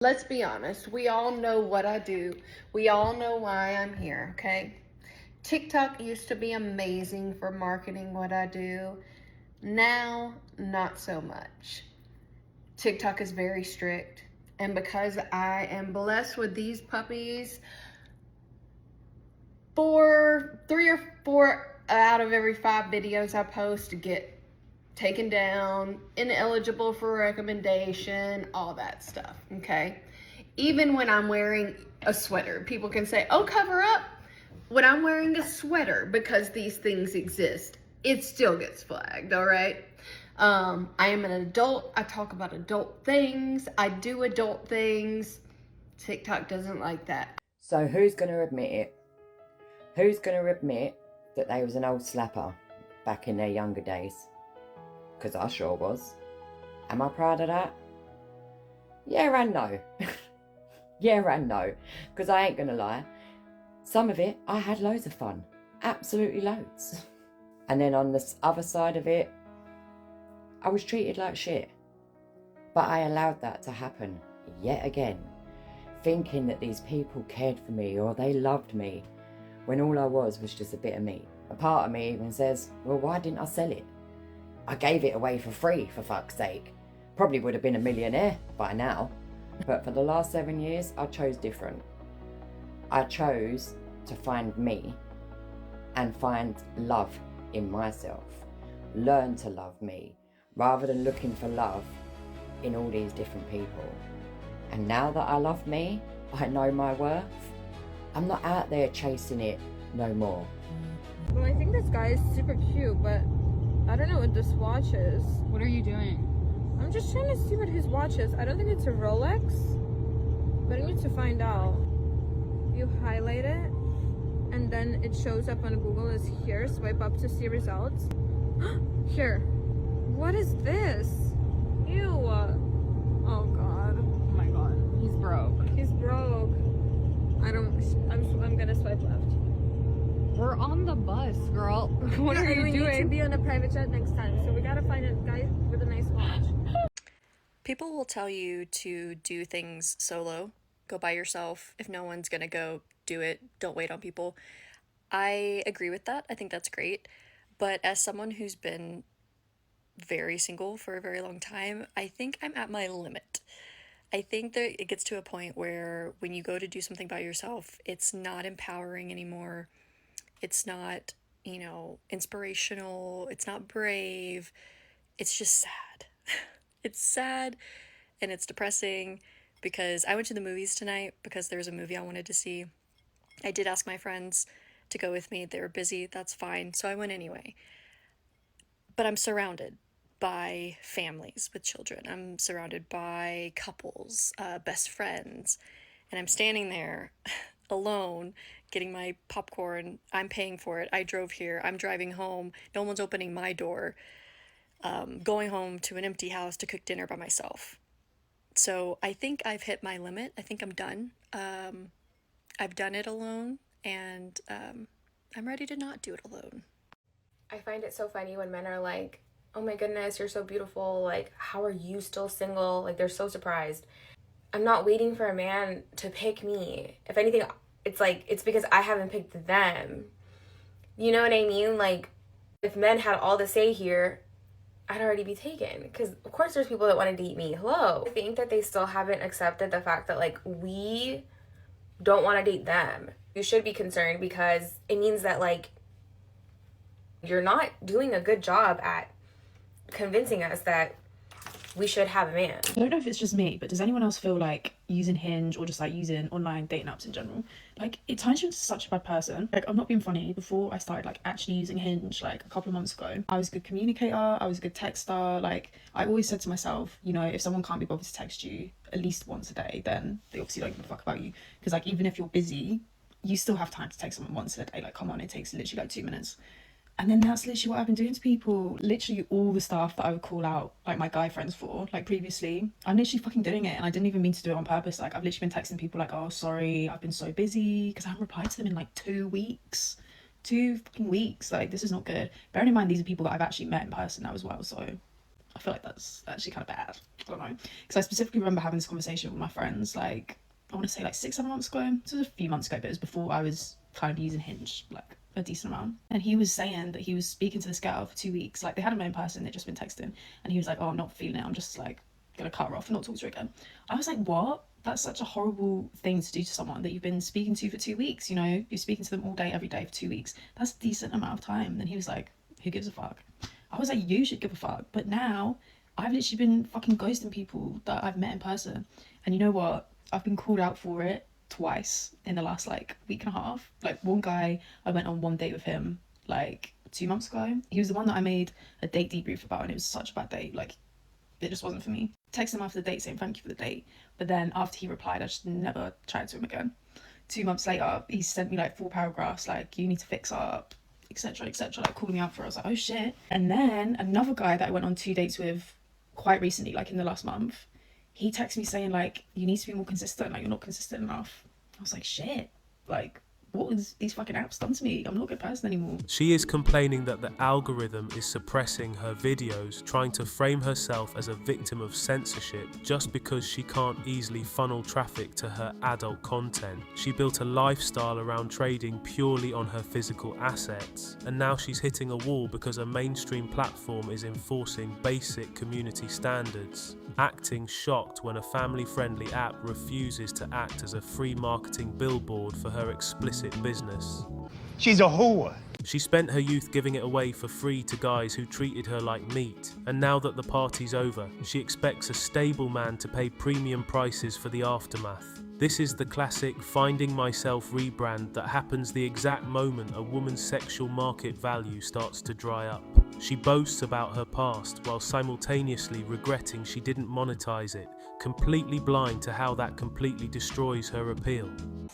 Let's be honest. We all know what I do. We all know why I'm here, okay? TikTok used to be amazing for marketing what I do. Now, not so much. TikTok is very strict. And because I am blessed with these puppies, three or four out of every 5 videos I post get taken down, ineligible for recommendation, all that stuff, okay? Even when I'm wearing a sweater, people can say, oh, cover up. When I'm wearing a sweater, because these things exist, it still gets flagged, all right? I am an adult. I talk about adult things. I do adult things. TikTok doesn't like that. So who's going to admit it? Who's going to admit that they was an old slapper back in their younger days? Because I sure was. Am I proud of that? Yeah and no. Yeah and no. Because I ain't going to lie. Some of it, I had loads of fun. Absolutely loads. And then on this other side of it, I was treated like shit. But I allowed that to happen yet again, thinking that these people cared for me or they loved me, when all I was just a bit of meat. A part of me even says, well, why didn't I sell it? I gave it away for free, for fuck's sake. Probably would have been a millionaire by now. But for the last 7 years, I chose different. I chose to find me and find love in myself. Learn to love me, rather than looking for love in all these different people. And now that I love me, I know my worth, I'm not out there chasing it no more. Well, I think this guy is super cute, but I don't know what this watch is. What are you doing? I'm just trying to see what his watch is. I don't think it's a Rolex, but I need to find out. You highlight it, and then it shows up on Google as here. Swipe up to see results. Here. What is this? Ew. Oh god. Oh my god, he's broke. He's broke. I'm gonna swipe left. We're on the bus, girl. What are you We need to doing? be on a private jet next time, so we gotta find a guy with a nice watch. People will tell you to do things solo, go by yourself. If no one's gonna go, do it. Don't wait on people. I agree with that. I think that's great. But as someone who's been very single for a very long time, I think I'm at my limit. I think that it gets to a point where when you go to do something by yourself, it's not empowering anymore. It's not, inspirational. It's not brave. It's just sad. It's sad and it's depressing because I went to the movies tonight because there was a movie I wanted to see. I did ask my friends to go with me. They were busy. That's fine. So I went anyway. But I'm surrounded by families with children. I'm surrounded by couples, best friends, and I'm standing there alone getting my popcorn. I'm paying for it. I drove here. I'm driving home. No one's opening my door. Going home to an empty house to cook dinner by myself. So I think I've hit my limit. I think I'm done. I've done it alone, and I'm ready to not do it alone. I find it so funny when men are like, oh my goodness, you're so beautiful. Like, how are you still single? Like, they're so surprised. I'm not waiting for a man to pick me. If anything, it's because I haven't picked them. You know what I mean? Like, if men had all the say here, I'd already be taken. Because, of course, there's people that want to date me. Hello. I think that they still haven't accepted the fact that, like, we don't want to date them. You should be concerned because it means that, like, you're not doing a good job at convincing us that we should have a man. I don't know if it's just me, but does anyone else feel like using Hinge or just like using online dating apps in general, like it turns you into such a bad person? Like, I'm not being funny. Before I started like actually using Hinge, like a couple of months ago, I was a good communicator, I was a good texter. Like, I always said to myself, if someone can't be bothered to text you at least once a day, then they obviously don't give a fuck about you. Because like, even if you're busy, you still have time to text someone once a day. Like, come on, it takes literally like 2 minutes. And then that's literally what I've been doing to people. Literally all the stuff that I would call out like my guy friends for, like previously, I'm literally fucking doing it, and I didn't even mean to do it on purpose. Like, I've literally been texting people like, oh, sorry, I've been so busy, because I haven't replied to them in like 2 weeks. 2 fucking weeks. Like, this is not good. Bearing in mind, these are people that I've actually met in person now as well, so I feel like that's actually kind of bad. I don't know. Because I specifically remember having this conversation with my friends, like, I want to say like 6-7 months ago. This was a few months ago, but it was before I was kind of using Hinge, like a decent amount. And he was saying that he was speaking to this girl for 2 weeks. Like, they hadn't met in person, they'd just been texting. And he was like, oh, I'm not feeling it. I'm just like gonna cut her off and not talk to her again. I was like, what? That's such a horrible thing to do to someone that you've been speaking to for 2 weeks. You know, you're speaking to them all day, every day for 2 weeks. That's a decent amount of time. And then he was like, who gives a fuck? I was like, you should give a fuck. But now I've literally been fucking ghosting people that I've met in person. And you know what? I've been called out for it twice in the last like week and a half. Like, one guy, I went on one date with him like 2 months ago. He was the one that I made a date debrief about, and it was such a bad date. Like, it just wasn't for me. Texted him after the date saying thank you for the date, but then after he replied, I just never chatted to him again. 2 months later, he sent me like 4 paragraphs like, you need to fix up, etc, etc, like calling me out for it. I was like, oh shit. And then another guy that I went on 2 dates with quite recently, like in the last month, he texted me saying like, you need to be more consistent, like you're not consistent enough. I was like, shit, like, what has these fucking apps done to me? I'm not a good person anymore. She is complaining that the algorithm is suppressing her videos, trying to frame herself as a victim of censorship just because she can't easily funnel traffic to her adult content. She built a lifestyle around trading purely on her physical assets, and now she's hitting a wall because a mainstream platform is enforcing basic community standards, acting shocked when a family-friendly app refuses to act as a free marketing billboard for her explicit business. She's a whore. She spent her youth giving it away for free to guys who treated her like meat, and now that the party's over, she expects a stable man to pay premium prices for the aftermath. This is the classic finding myself rebrand that happens the exact moment a woman's sexual market value starts to dry up. She boasts about her past while simultaneously regretting she didn't monetize it, completely blind to how that completely destroys her appeal.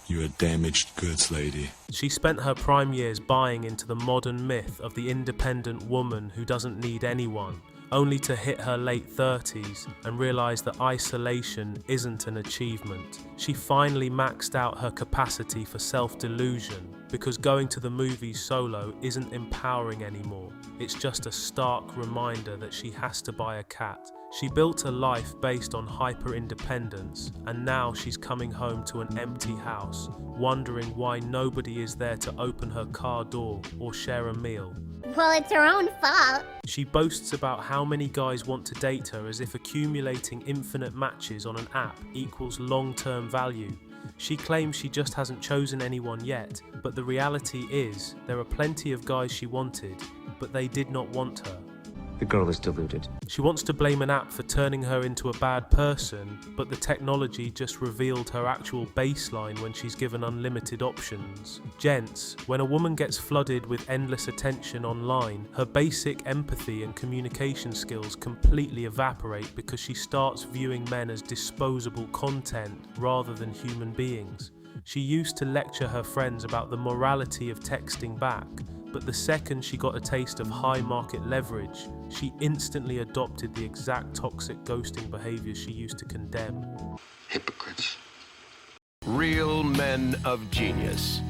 You're a damaged goods lady. She spent her prime years buying into the modern myth of the independent woman who doesn't need anyone, only to hit her late 30s and realise that isolation isn't an achievement. She finally maxed out her capacity for self-delusion because going to the movies solo isn't empowering anymore. It's just a stark reminder that she has to buy a cat. She built a life based on hyper-independence, and now she's coming home to an empty house, wondering why nobody is there to open her car door or share a meal. Well, it's her own fault. She boasts about how many guys want to date her as if accumulating infinite matches on an app equals long-term value. She claims she just hasn't chosen anyone yet, but the reality is there are plenty of guys she wanted, but they did not want her. The girl is deluded. She wants to blame an app for turning her into a bad person, but the technology just revealed her actual baseline when she's given unlimited options. Gents, when a woman gets flooded with endless attention online, her basic empathy and communication skills completely evaporate because she starts viewing men as disposable content rather than human beings. She used to lecture her friends about the morality of texting back, but the second she got a taste of high market leverage, she instantly adopted the exact toxic ghosting behaviour she used to condemn. Hypocrites. Real men of genius.